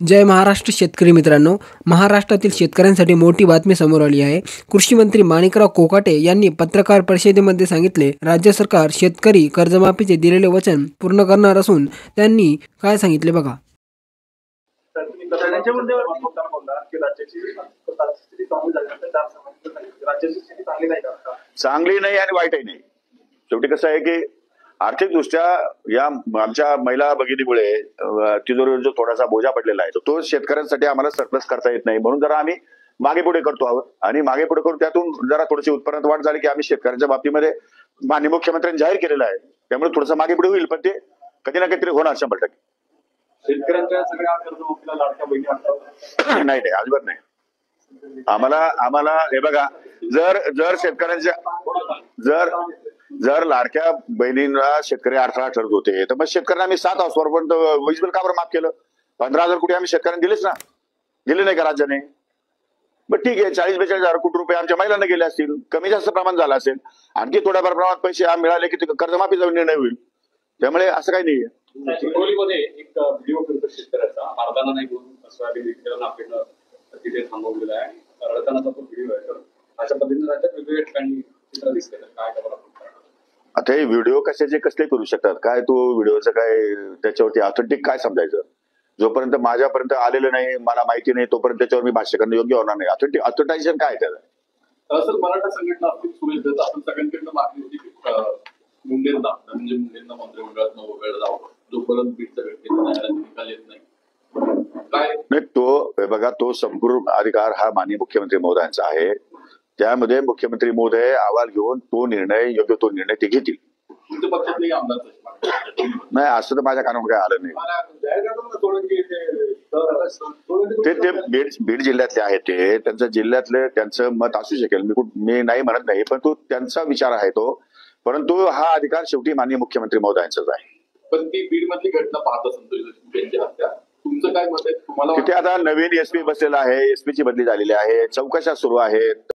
जय महाराष्ट्र शेतकरी मित्रांनो, महाराष्ट्रातील शेतकऱ्यांसाठी मोठी बातमी समोर आली आहे। कृषी मंत्री माणिकराव कोकाटे यांनी पत्रकार परिषदेमध्ये सांगितले, राज्य सरकार शेतकरी कर्जमाफीचे दिलेले वचन पूर्ण करणार असून त्यांनी काय सांगितले बघा। चांगली नाही आणि वाईटही नाही। शेवटी कसं आहे की आर्थिकदृष्ट्या या आमच्या महिला भगिनीमुळे तिजोरीवर जो थोडासा बोजा पडलेला आहे तो शेतकऱ्यांसाठी आम्हाला सरप्लस करता येत नाही, म्हणून जरा आम्ही मागे पुढे करतो आहोत आणि मागे पुढे करून त्यातून जरा थोडीशी उत्पन्नात वाढ झाली की आम्ही शेतकऱ्यांच्या बाबतीमध्ये माननीय मुख्यमंत्र्यांनी जाहीर केलेलं आहे, त्यामुळे थोडंसं मागे पुढे होईल, पण ते कधी ना कधीतरी होणार 100%। शेतकऱ्यांच्या सगळ्या कर्जमाफीला लाडक्या बहिणी नाही नाही, अजिबात नाही। आम्हाला हे बघा, जर शेतकऱ्यांच्या जर लाडक्या बहिणींना शेतकरी अडथळा ठरत होते तर मग शेतकऱ्यांना आम्ही 7 वर्षापर्यंत वीज बिल का बरं माफ केलं? 15,000 कोटी आम्ही शेतकऱ्यांना दिलेच ना, दिले नाही का राज्याने? मग ठीक आहे, 40-42,000 कोटी रुपये आमच्या महिलांना गेले असतील, कमी जास्त प्रमाण झालं असेल, आणखी थोड्याफार प्रमाणात पैसे मिळाले की कर्जमाफीचा निर्णय होईल, त्यामुळे असं काही नाहीये। हिंगोलीमध्ये एक व्हिडिओ फिरतो शेतकऱ्याचा, अर्धाना नाही बोलून सोयाबीन विकलेला आपल्याला तिथे थांबवलेला आहे, रडतानाचा तो व्हिडिओ आहे। तर अशा पद्धतीने राज्यात वेगवेगळ्या ठिकाणी चित्र दिसते, काय खबर? आता हे व्हिडिओ कशाचे कसले करू शकतात? काय तो व्हिडिओचं काय त्याच्यावरती ऑथेंटिक काय समजायचं? जोपर्यंत माझ्यापर्यंत आलेलं नाही, मला माहिती नाही, तोपर्यंत त्याच्यावर मी भाष्य करणं योग्य होणार नाही। ऑथेंटिकेशन काय त्याचं? असं मराठा संघटना असतील सुरेश दत्त असं सगळ्यांकडनं मागणी होती की मुंडेंना मंत्रिमंडळात वगळलं जावं, जोपर्यंत बीडचा व्यक्ती निकाल येत नाही। काय नाही, तो बघा, तो संपूर्ण अधिकार हा माननीय मुख्यमंत्री महोदयांचा आहे, त्यामध्ये मुख्यमंत्री महोदय अहवाल घेऊन तो योग्य तो निर्णय ते घेतील। तुमच्या पक्षातले आमदार नाही, असं तर माझ्या कानावर काय आलं नाही। ते बीड जिल्ह्यातले आहेत, ते त्यांच्या जिल्ह्यातले त्यांचं मत असू शकेल, मी नाही म्हणत नाही, पण तो त्यांचा विचार आहे तो, परंतु हा अधिकार शेवटी माननीय मुख्यमंत्री महोदयांचाच आहे। पण ती बीड मधली घटना पाहत असेल त्यांची हत्या, तुमचं काय मत आहे? तुम्हाला तिथे आता नवीन एसपी बसलेला आहे, एसपी ची बदली झालेली आहे, चौकशा सुरू आहेत।